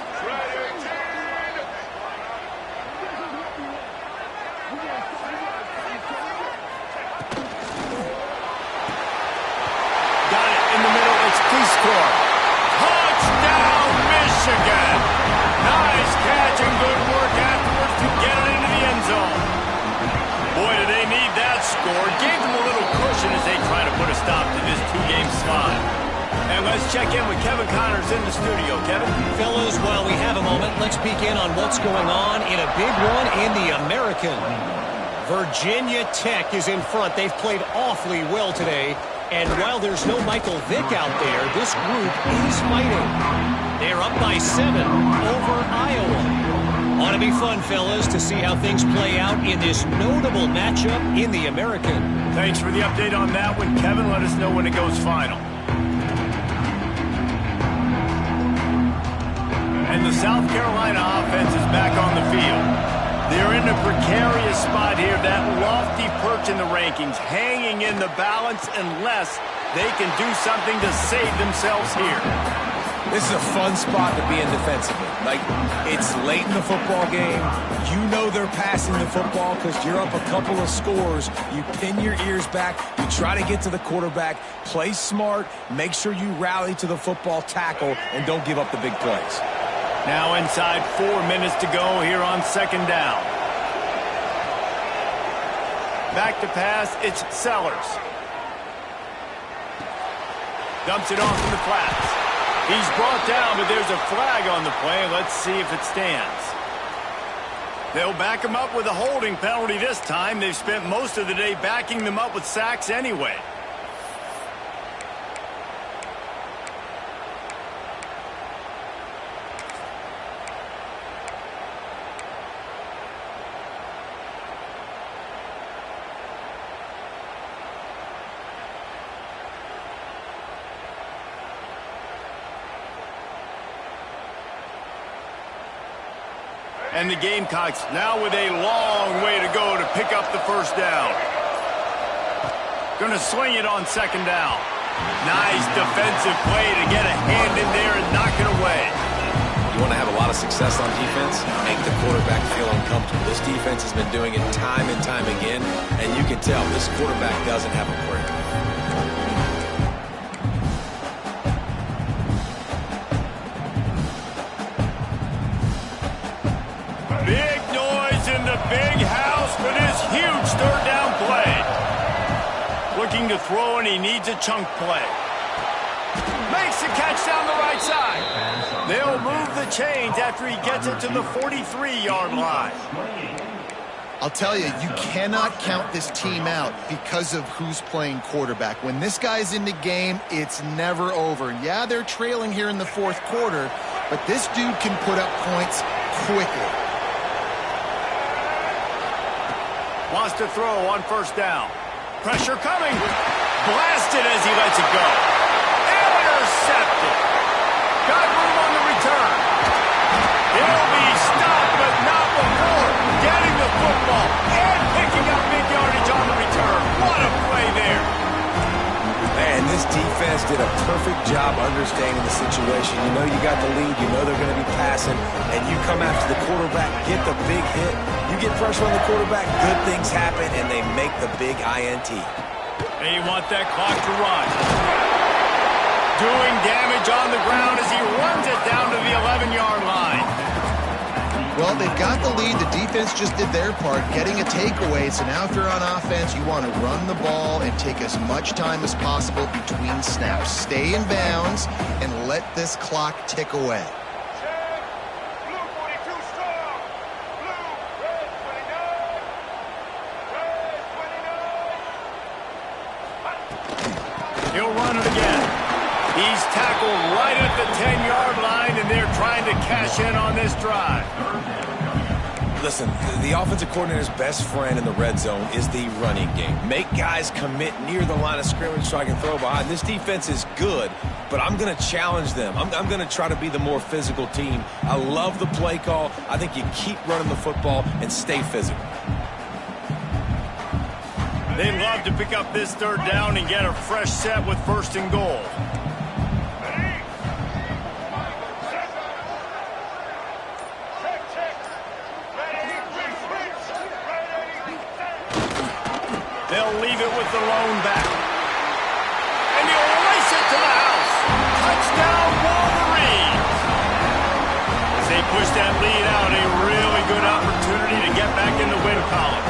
Touchdown, Michigan! Nice catch and good work afterwards to get it into the end zone. Boy, do they need that score. Gave them a little cushion as they try to put a stop to this 2-game slide. And let's check in with Kevin Connors in the studio. Kevin? Fellas, while we have a moment, let's peek in on what's going on in a big one in the American. Virginia Tech is in front. They've played awfully well today. And while there's no Michael Vick out there, this group is fighting. They're up by 7 over Iowa. Ought to be fun, fellas, to see how things play out in this notable matchup in the American. Thanks for the update on that one, Kevin. Let us know when it goes final. And the South Carolina offense is back on the field. They're in a precarious spot here, that lofty perch in the rankings, hanging in the balance unless they can do something to save themselves here. This is a fun spot to be in defensively. Like, it's late in the football game. You know they're passing the football because you're up a couple of scores. You pin your ears back. You try to get to the quarterback. Play smart. Make sure you rally to the football tackle and don't give up the big plays. Now inside 4 minutes to go here on 2nd down. Back to pass, it's Sellers. Dumps it off in the flats. He's brought down, but there's a flag on the play. Let's see if it stands. They'll back him up with a holding penalty this time. They've spent most of the day backing them up with sacks anyway. And the Gamecocks now with a long way to go to pick up the 1st down. Going to swing it on 2nd down. Nice defensive play to get a hand in there and knock it away. You want to have a lot of success on defense? Make the quarterback feel uncomfortable. This defense has been doing it time and time again, and you can tell this quarterback doesn't have a prayer. Big noise in the big house for this huge 3rd down play. Looking to throw, and he needs a chunk play. Makes the catch down the right side. They'll move the chains after he gets it to the 43-yard line. I'll tell you, you cannot count this team out because of who's playing quarterback. When this guy's in the game, it's never over. Yeah, they're trailing here in the 4th quarter, but this dude can put up points quickly. Wants to throw on 1st down. Pressure coming. Blasted as he lets it go. Intercepted. Got room on the return. He'll be stopped, but not before getting the football and picking up big yardage on the return. What a play there. Man, this defense did a perfect job understanding the situation. You know you got the lead, you know they're going to be passing, and you come after the quarterback, get the big hit. You get pressure on the quarterback, good things happen, and they make the big INT. They want that clock to run. Doing damage on the ground as he runs it down to the 11-yard line. Well, they've got the lead. The defense just did their part, getting a takeaway. So now if you're on offense, you want to run the ball and take as much time as possible between snaps. Stay in bounds and let this clock tick away. He'll run it again. He's tackled right at the 10-yard line, and they're trying to cash in on this drive. Listen, the offensive coordinator's best friend in the red zone is the running game. Make guys commit near the line of scrimmage so I can throw behind. This defense is good, but I'm going to challenge them. I'm going to try to be the more physical team. I love the play call. I think you keep running the football and stay physical. They love to pick up this third down and get a fresh set with 1st and goal. They'll leave it with the lone back. And he'll race it to the house. Touchdown, Wolverines. As they push that lead out, a really good opportunity to get back in the win column.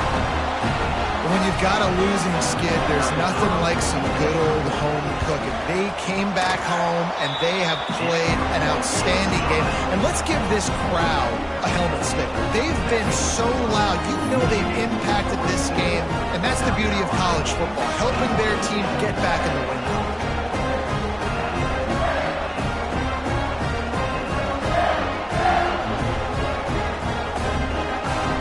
When you've got a losing skid, there's nothing like some good old home cooking. They came back home, and they have played an outstanding game. And let's give this crowd a helmet sticker. They've been so loud. You know they've impacted this game, and that's the beauty of college football, helping their team get back in the win column.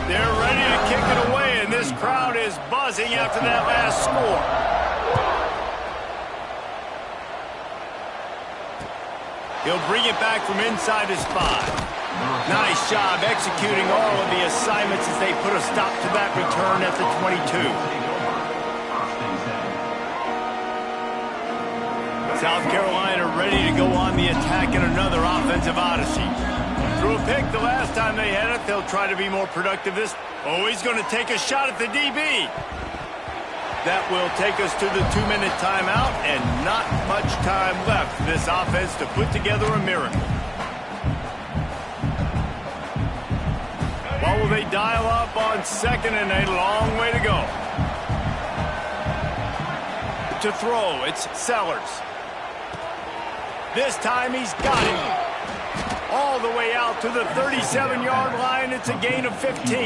They're ready to kick it away, and this crowd is buzzing after that last score. He'll bring it back from inside his 5. Nice job executing all of the assignments as they put a stop to that return at the 22. South Carolina ready to go on the attack in another offensive odyssey. Threw a pick the last time they had it. They'll try to be more productive this. Oh, he's going to take a shot at the DB. That will take us to the 2-minute timeout, and not much time left for this offense to put together a miracle. What will they dial up on 2nd and a long way to go? To throw, it's Sellers. This time he's got it. All the way out to the 37-yard line. It's a gain of 15.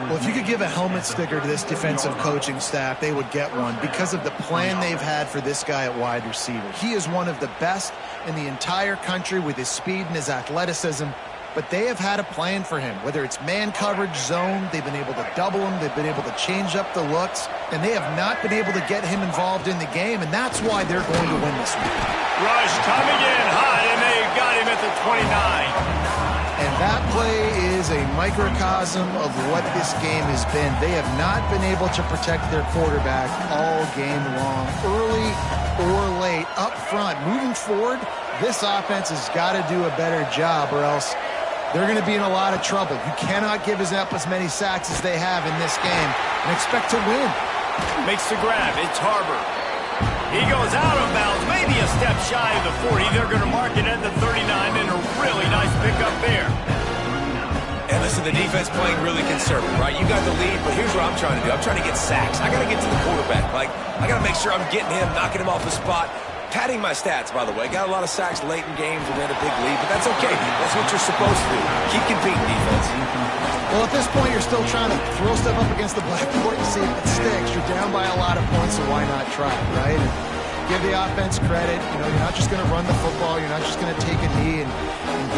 Well, if you could give a helmet sticker to this defensive coaching staff, they would get one because of the plan they've had for this guy at wide receiver. He is one of the best in the entire country with his speed and his athleticism, but they have had a plan for him. Whether it's man coverage, zone, they've been able to double him, they've been able to change up the looks, and they have not been able to get him involved in the game, and that's why they're going to win this one. Rush coming in hot, and they got him at the 29. And that play is a microcosm of what this game has been. They have not been able to protect their quarterback all game long, early or late, up front. Moving forward, this offense has got to do a better job, or else they're going to be in a lot of trouble. You cannot give up as many sacks as they have in this game and expect to win. Makes the grab. It's Harbor. He goes out of bounds, maybe a step shy of the 40. They're going to mark it at the 39, and a really nice pickup there. And listen, the defense playing really conservative, right? You got the lead, but here's what I'm trying to do. I'm trying to get sacks. I got to get to the quarterback. I got to make sure I'm getting him, knocking him off the spot. Padding my stats, by the way. Got a lot of sacks late in games and we had a big lead, but that's okay. That's what you're supposed to do. Keep competing, defense. Well, at this point, you're still trying to throw stuff up against the blackboard and see if it sticks. You're down by a lot of points, so why not try, right? And give the offense credit. You know, you're not just going to run the football. You're not just going to take a knee and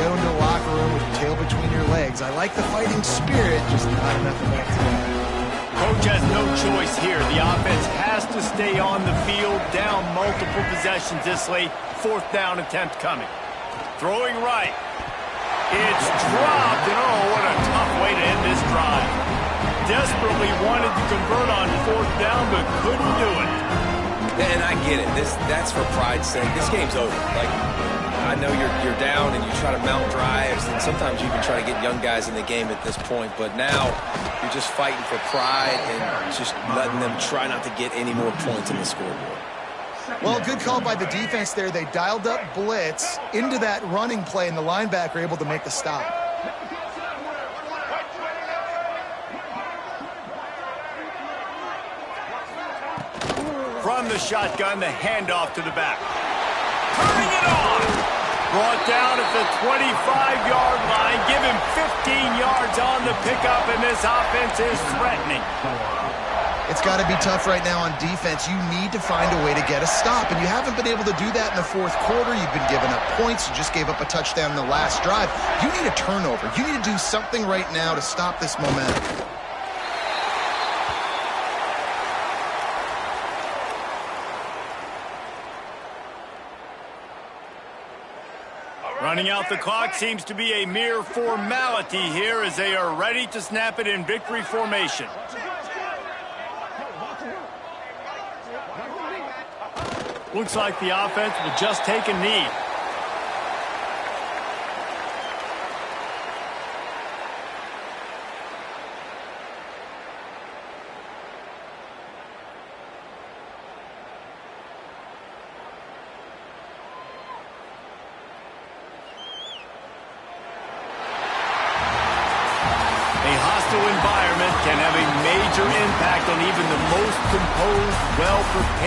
go into the locker room with your tail between your legs. I like the fighting spirit, just not enough of that today. Coach has no choice here. The offense has to stay on the field, down multiple possessions this late. 4th down attempt coming. Throwing right. It's dropped, and oh, what a tough way to end this drive. Desperately wanted to convert on 4th down, but couldn't do it. And I get it. That's for pride's sake. This game's over. Like, I know you're down and you try to mount drives, and sometimes you even try to get young guys in the game at this point. But now you're just fighting for pride and just letting them try not to get any more points in the scoreboard. Well, good call by the defense there. They dialed up blitz into that running play, and the linebacker able to make the stop. From the shotgun, the handoff to the back. Turning it on. Brought down at the 25-yard line. Give him 15 yards on the pickup, and this offense is threatening. It's got to be tough right now on defense. You need to find a way to get a stop, and you haven't been able to do that in the fourth quarter. You've been giving up points. You just gave up a touchdown in the last drive. You need a turnover. You need to do something right now to stop this momentum. Running out the clock seems to be a mere formality here as they are ready to snap it in victory formation. Looks like the offense will just take a knee. Environment can have a major impact on even the most composed, well-prepared